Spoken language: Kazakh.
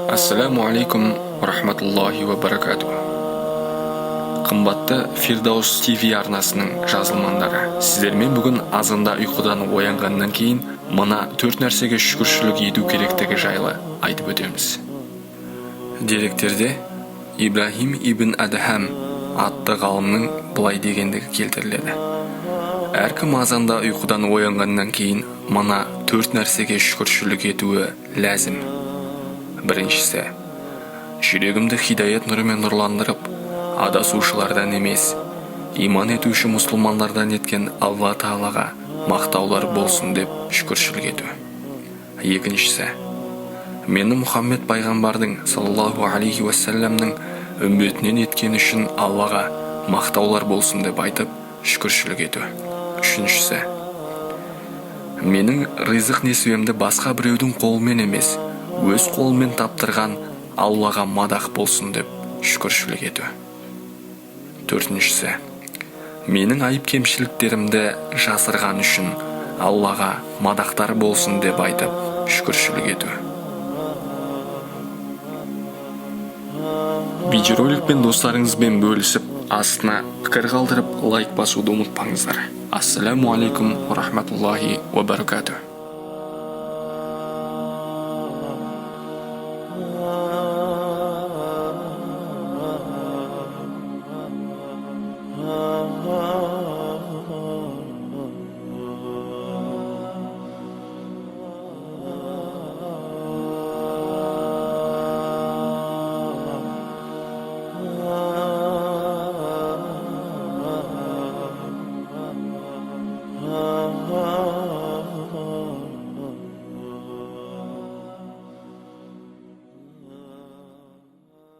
Ассаламу алейкум ва рахматуллахи ва баракату. Қымбатты Фирдаус ТВ арнасының жазылмандары, сіздермен бүгін азанда ұйқыдан оянғаннан кейін мына 4 нәрсеге шүкіршілік ету керектігі жайлы айтып өтеміз. Деректерде Ибрахим ибн Адхам атты ғалымның былай дегендігі келтіріледі. Әркім азанда ұйқыдан оянғаннан кейін мына 4 нәрсеге шүкіршілік етуі ләзім. Біріншісі, жүрегімді хидаят нұрымен нұрландырып, адасушылардан емес, иман етуші мұсылмандардан еткен Алла Тағалаға мақтаулар болсын деп шүкіршілік ету. Екіншісі, мені Мұхаммед пайғамбардың саллаллаху алейхи уассаламның үмбетінен еткен үшін Аллаға мақтаулар болсын деп айтып шүкіршілік ету. Үшіншісі, менің ризық несібемді басқа біреудің қолымен емес, өз қолымен таптырған Аллаға мадақ болсын деп шүкіршілік ету. Төртіншісі, менің айып кемшіліктерімді жасырған үшін Аллаға мадақтар болсын деп айтып шүкіршілік ету. Видеороликпен достарыңызбен бөлісіп, астына пікір қалдырып, лайк басуды ұмытпаңыздар. Ассаламу алейкум ва рахматуллахи ва баракату.